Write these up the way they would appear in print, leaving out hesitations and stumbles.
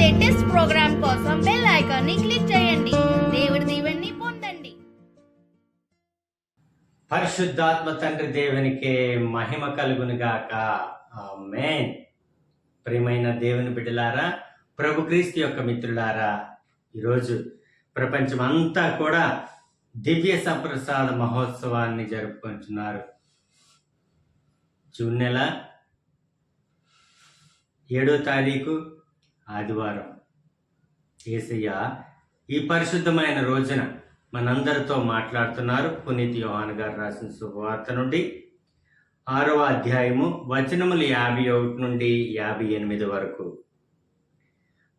Latest programme కోసం bell icon ని click చేయండి. దేవుడి దీవెనని పొందండి. పరిశుద్ధాత్మ తండ్రి దేవునికి మహిమ కలుగును గాక. ఆమేన్. ప్రియమైన దేవుని బిడ్డలారా, ప్రభు క్రీస్తు యొక్క మిత్రులారా, ఈరోజు ప్రపంచం అంతా కూడా దివ్య సప్రసాద మహోత్సవాన్ని జరుపుకుంటున్నారు. జూన్ నెల 7వ తారీఖు ఆదివారం. యేసయ్య ఈ పరిశుద్ధమైన రోజున మనందరితో మాట్లాడుతున్నారు. పునీత్ యోహాను గారు రాసిన శుభవార్త నుండి 6వ అధ్యాయము వచనములు 51 నుండి 58 వరకు.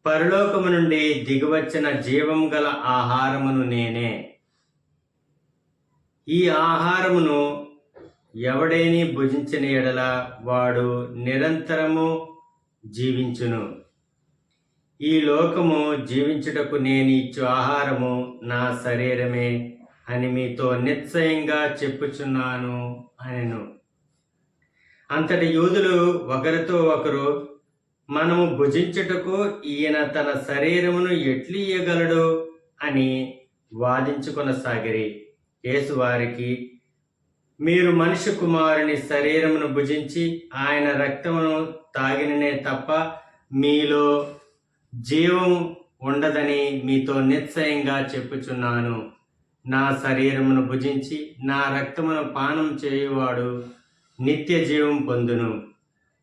పరలోకము నుండి దిగివచ్చిన జీవం గల ఆహారమును నేనే. ఈ ఆహారమును ఎవడైని భుజించిన ఎడల వాడు నిరంతరము జీవించును. ఈ లోకము జీవించుటకు నేను ఇచ్చు ఆహారము నా శరీరమే అని మీతో నిశ్చయంగా చెప్పుచున్నాను అనెను. అంతటి యూదులు ఒకరితో ఒకరు, మనము భుజించుటకు ఈయన తన శరీరమును ఎట్లు ఇయ్యగలడు అని వాదించుకొనసాగిరి. యేసు వారికి, మీరు మనిషి కుమారుని శరీరమును భుజించి ఆయన రక్తమును తాగిననే తప్ప మీలో జీవం ఉండదని మీతో నిశ్చయంగా చెప్పుచున్నాను. నా శరీరమును భుజించి నా రక్తమును పానం చేయువాడు నిత్య జీవం పొందును.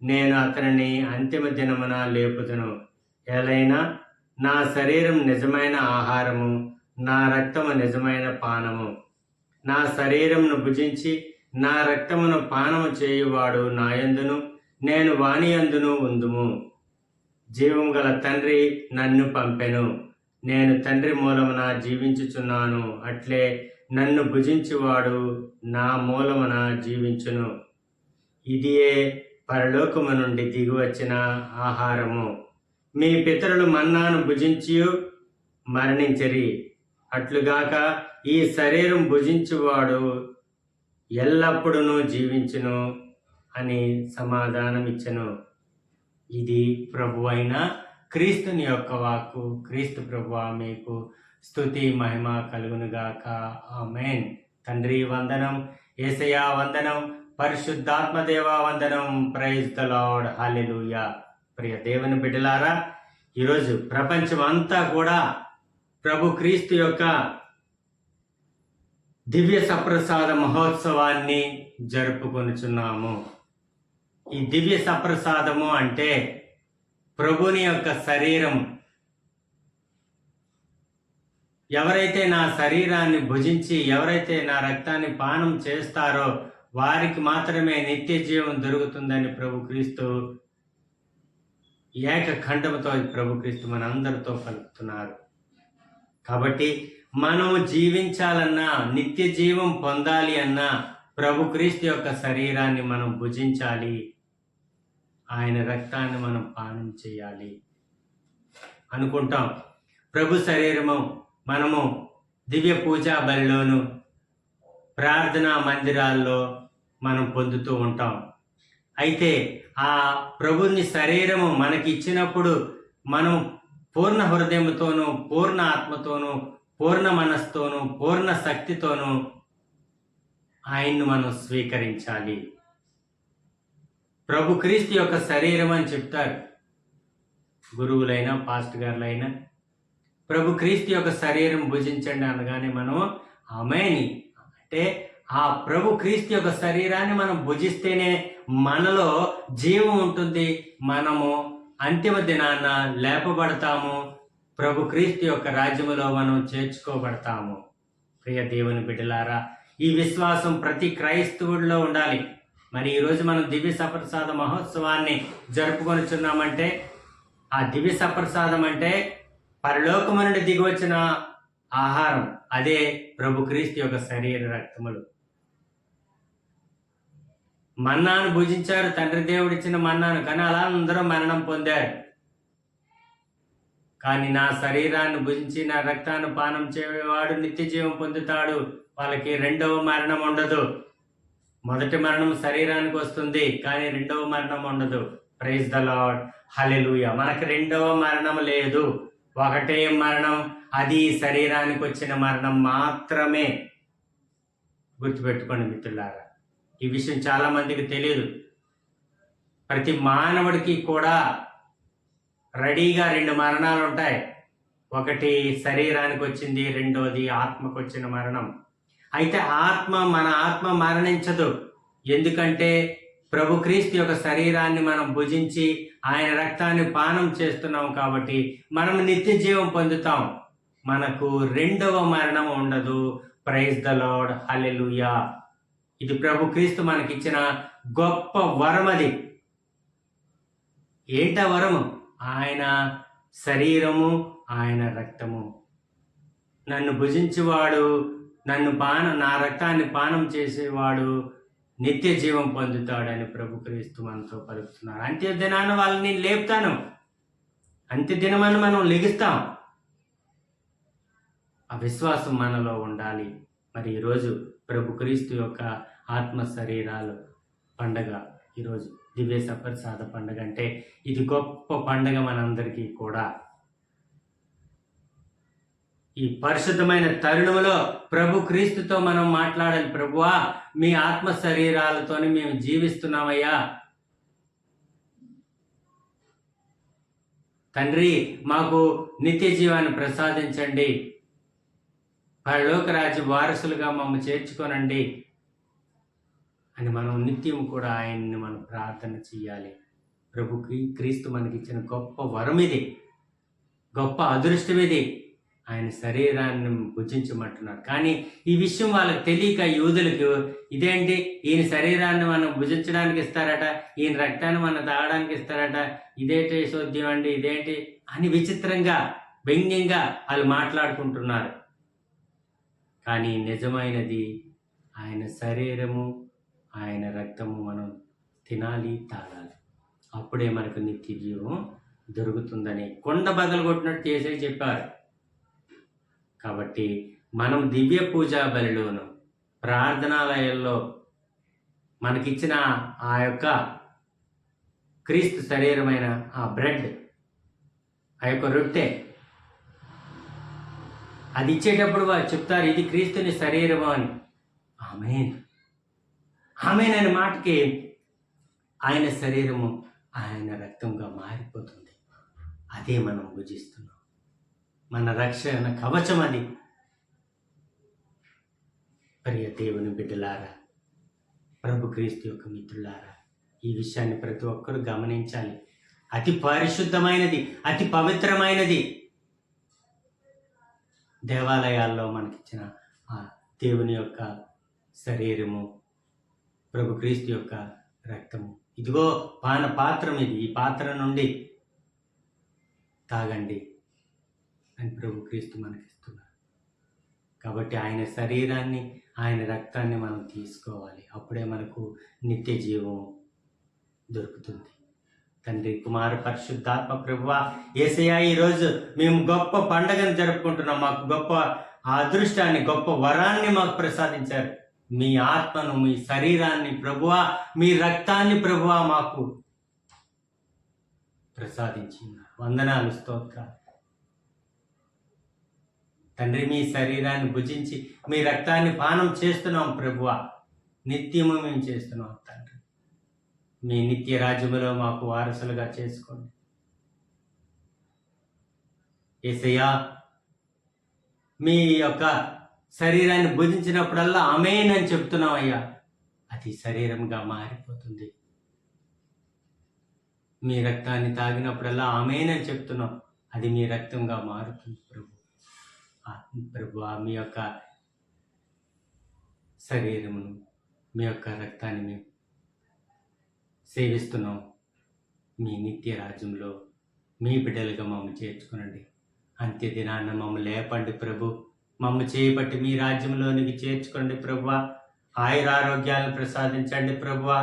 నేను అతనిని అంతిమ దినమున లేపుదును. ఎలైనా నా శరీరం నిజమైన ఆహారము, నా రక్తము నిజమైన పానము. నా శరీరమును భుజించి నా రక్తమును పానము చేయువాడు నా యందును, నేను వాని యందును ఉందుము. జీవం గల తండ్రి నన్ను పంపెను. నేను తండ్రి మూలమున జీవించుచున్నాను. అట్లే నన్ను భుజించువాడు నా మూలమున జీవించును. ఇదియే పరలోకము నుండి దిగివచ్చిన ఆహారము. మీ పితరులు మన్నాను భుజించి మరణించరి. అట్లుగాక ఈ శరీరం భుజించువాడు ఎల్లప్పుడూ జీవించును అని సమాధానమిచ్చెను. ఇది ప్రభు అయిన క్రీస్తుని యొక్క వాక్కు. క్రీస్తు ప్రభువా మీకు స్తుతి మహిమ కలుగునుగాక. ఆమేన్. తండ్రి వందనం, యేసయ్యా వందనం, పరిశుద్ధాత్మదేవ వందనం. Praise the lord. హల్లెలూయా. ప్రియ దేవుని బిడ్డలారా, ఈరోజు ప్రపంచం అంతా కూడా ప్రభు క్రీస్తు యొక్క దివ్య సప్రసాద మహోత్సవాన్ని జరుపుకొనుచున్నాము. ఈ దివ్య సప్రసాదము అంటే ప్రభుని యొక్క శరీరం. ఎవరైతే నా శరీరాన్ని భుజించి ఎవరైతే నా రక్తాన్ని పానం చేస్తారో వారికి మాత్రమే నిత్య జీవం దొరుకుతుందని ప్రభు క్రీస్తు ఏకఖండముతో ప్రభు క్రీస్తు మనందరితో పలుకుతున్నారు. కాబట్టి మనము జీవించాలన్నా, నిత్య జీవం పొందాలి అన్నా ప్రభు క్రీస్తు యొక్క శరీరాన్ని మనం భుజించాలి, ఆయన రక్తాన్ని మనం పానం చేయాలి అనుకుంటాం. ప్రభు శరీరము మనము దివ్య పూజా బలిలోను ప్రార్థనా మందిరాల్లో మనం పొందుతూ ఉంటాం. అయితే ఆ ప్రభుని శరీరము మనకి ఇచ్చినప్పుడు మనం పూర్ణ హృదయంతోనూ, పూర్ణ ఆత్మతోనూ, పూర్ణ మనస్తోనూ, పూర్ణ శక్తితోనూ ఆయన్ను మనం స్వీకరించాలి. ప్రభు క్రీస్తు యొక్క శరీరం అని చెప్తారు గురువులైనా పాస్టర్ గారులైనా. ప్రభు క్రీస్తు యొక్క శరీరం భుజించండి అనగానే మనం ఆమేని అంటే ఆ ప్రభు క్రీస్తు యొక్క శరీరాన్ని మనం భుజిస్తేనే మనలో జీవం ఉంటుంది. మనము అంతిమ దినాన లేపబడతాము. ప్రభు క్రీస్తు యొక్క రాజ్యములో మనం చేర్చుకోబడతాము. ప్రియ దేవుని బిడ్డలారా, ఈ విశ్వాసం ప్రతి క్రైస్తవుడిలో ఉండాలి. మరి ఈరోజు మనం దివ్య సప్రసాద మహోత్సవాన్ని జరుపుకొనిచున్నామంటే ఆ దివ్య సప్రసాదం అంటే పరలోకము నుండి దిగివచ్చిన ఆహారం. అదే ప్రభు క్రీస్తు యొక్క శరీర రక్తములు. మన్నాను భుజించారు, తండ్రి దేవుడు ఇచ్చిన మన్నాను, కానీ అలా అందరూ మరణం పొందారు. కానీ నా శరీరాన్ని భుజించి నా రక్తాన్ని పానం చేయవాడు నిత్య జీవం పొందుతాడు. వాళ్ళకి రెండవ మరణం ఉండదు. మొదటి మరణం శరీరానికి వస్తుంది, కానీ రెండవ మరణం ఉండదు. ప్రైజ్ ద లార్డ్, హల్లెలూయా. మనకు రెండవ మరణం లేదు, ఒకటే మరణం, అది శరీరానికి వచ్చిన మరణం మాత్రమే. గుర్తుపెట్టుకోండి మిత్రులారా, ఈ విషయం చాలా మందికి తెలియదు. ప్రతి మానవుడికి కూడా రెడీగా 2 మరణాలు ఉంటాయి. ఒకటి శరీరానికి వచ్చింది, రెండోది ఆత్మకు వచ్చిన మరణం. అయితే మన ఆత్మ మరణించదు. ఎందుకంటే ప్రభు క్రీస్తు యొక్క శరీరాన్ని మనం భుజించి ఆయన రక్తాన్ని పానం చేస్తున్నాం కాబట్టి మనం నిత్య జీవం పొందుతాం. మనకు రెండవ మరణం ఉండదు. ప్రైజ్ ద లార్డ్, హల్లెలూయా. ఇది ప్రభు క్రీస్తు మనకిచ్చిన గొప్ప వరం. అది ఏంట వరము? ఆయన శరీరము, ఆయన రక్తము. నన్ను భుజించేవాడు, నా రక్తాన్ని పానం చేసేవాడు నిత్య జీవం పొందుతాడని ప్రభు క్రీస్తు మనతో పలుకుతున్నారు. అంత్య దినాన వాళ్ళని లేపుతాను, అంత్య దినమని మనం లెగిస్తాం. ఆ విశ్వాసం మనలో ఉండాలి. మరి ఈరోజు ప్రభు క్రీస్తు యొక్క ఆత్మ శరీరాలు పండగ, ఈరోజు దివ్య సప్రసాద పండగ. అంటే ఇది గొప్ప పండగ మనందరికీ కూడా. ఈ పరిశుద్ధమైన తరుణంలో ప్రభు క్రీస్తుతో మనం మాట్లాడాలి. ప్రభువా, మీ ఆత్మ శరీరాలతోని మేము జీవిస్తున్నామయ్యా. తండ్రి, మాకు నిత్య జీవాన్ని ప్రసాదించండి. పరలోక రాజ్య వారసులుగా మమ్మల్ని చేర్చుకోనండి అని మనం నిత్యం కూడా ఆయన్ని మనం ప్రార్థన చేయాలి. ప్రభుకి క్రీస్తు మనకిచ్చిన గొప్ప వరం ఇది, గొప్ప అదృష్టం ఇది. ఆయన శరీరాన్ని భుజించమంటున్నారు. కానీ ఈ విషయం వాళ్ళకి తెలియక యూదులకు, ఇదేంటి ఈయన శరీరాన్ని మనం భుజించడానికి ఇస్తారట, ఈయన రక్తాన్ని మనం తాగడానికి ఇస్తారట, ఇదేంటి సోద్యం అండి, ఇదేంటి అని విచిత్రంగా వ్యంగ్యంగా వాళ్ళు మాట్లాడుకుంటున్నారు. కానీ నిజమైనది ఆయన శరీరము, ఆయన రక్తము మనం తినాలి, తాగాలి. అప్పుడే మనకు నిత్య జీవం దొరుకుతుందని కొండ బదలు కొట్టినట్టు చేసే చెప్పారు. కాబట్టి మనం దివ్య పూజా బలిలోను, ప్రార్థనాలయాల్లో మనకిచ్చిన ఆ యొక్క క్రీస్తు శరీరమైన ఆ బ్రెడ్, ఆ యొక్క రొట్టె, అది ఇచ్చేటప్పుడు వారు చెప్తారు, ఇది క్రీస్తుని శరీరము అని. ఆమేన్, ఆమేన్ అనే మాటకి ఆయన శరీరము, ఆయన రక్తంగా మారిపోతుంది. అదే మనం భుజిస్తున్నాం. మన రక్షణ కవచం అది. ప్రియ దేవుని బిడ్డలారా, ప్రభు క్రీస్తు యొక్క మిత్రులారా, ఈ విషయాన్ని ప్రతి ఒక్కరూ గమనించాలి. అతి పరిశుద్ధమైనది, అతి పవిత్రమైనది. దేవాలయాల్లో మనకిచ్చిన ఆ దేవుని యొక్క శరీరము, ప్రభు క్రీస్తు యొక్క రక్తము. ఇదిగో పాన పాత్రం ఇది, ఈ పాత్ర నుండి తాగండి అని ప్రభు క్రీస్తు మనకిస్తున్నారు. కాబట్టి ఆయన శరీరాన్ని, ఆయన రక్తాన్ని మనం తీసుకోవాలి. అప్పుడే మనకు నిత్య జీవం దొరుకుతుంది. తండ్రి, కుమార, పరిశుద్ధాత్మ ప్రభువా, యేసయ్యా, ఈరోజు మేము గొప్ప పండగను జరుపుకుంటున్నాం. మాకు గొప్ప అదృష్టాన్ని, గొప్ప వరాన్ని మాకు ప్రసాదించారు. మీ ఆత్మను, మీ శరీరాన్ని ప్రభువా, మీ రక్తాన్ని ప్రభువా మాకు ప్రసాదించినారు. వందనాలు, స్తోత్రాలు తండ్రి. మీ శరీరాన్ని భుజించి మీ రక్తాన్ని పానం చేస్తున్నాం ప్రభువా, నిత్యము మేము చేస్తున్నాం తండ్రి. మీ నిత్య రాజ్యములో మాకు వారసులుగా చేసుకోండి యేసయ్యా. మీ యొక్క శరీరాన్ని భుజించినప్పుడల్లా ఆమేన్ అని చెప్తున్నాం అయ్యా, అది శరీరంగా మారిపోతుంది. మీ రక్తాన్ని తాగినప్పుడల్లా ఆమేన్ అని చెప్తున్నాం, అది మీ రక్తంగా మారుతుంది ప్రభు. ప్రభువా, మీ యొక్క శరీరమును, మీ యొక్క రక్తాన్ని మేము సేవిస్తున్నాం. మీ నిత్య రాజ్యంలో మీ బిడ్డలుగా మమ్మల్ని చేర్చుకునండి. అంత్య దినాన్న మమ్మల్ని లేపండి ప్రభు. మమ్మల్ని చేయబట్టి మీ రాజ్యంలోనికి చేర్చుకోండి ప్రభువా. ఆయురారోగ్యాలను ప్రసాదించండి ప్రభువా.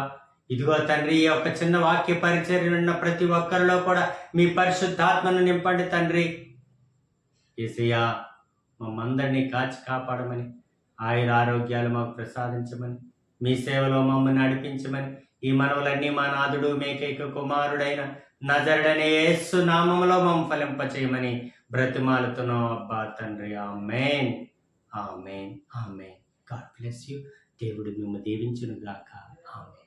ఇదిగో తండ్రి, ఈ యొక్క చిన్న వాక్య పరిచర్య ఉన్న ప్రతి ఒక్కరిలో కూడా మీ పరిశుద్ధాత్మను నింపండి తండ్రి. యేసయ్యా, మమ్మందరినీ కాచి కాపాడమని, ఆయురారోగ్యాలు మాకు ప్రసాదించమని, మీ సేవలో మమ్మల్ని నడిపించమని, ఈ మనవులన్నీ మా నాథుడు మేకైక కుమారుడైన నజరుడనే యేసు నామములో మమ్మ ఫలింపచేయమని బ్రతిమాలుతున్నాం అబ్బా తండ్రి. Amen, amen, amen. God bless you. దేవుడు మిమ్మల్ని దీవించును గాక. ఆమేన్.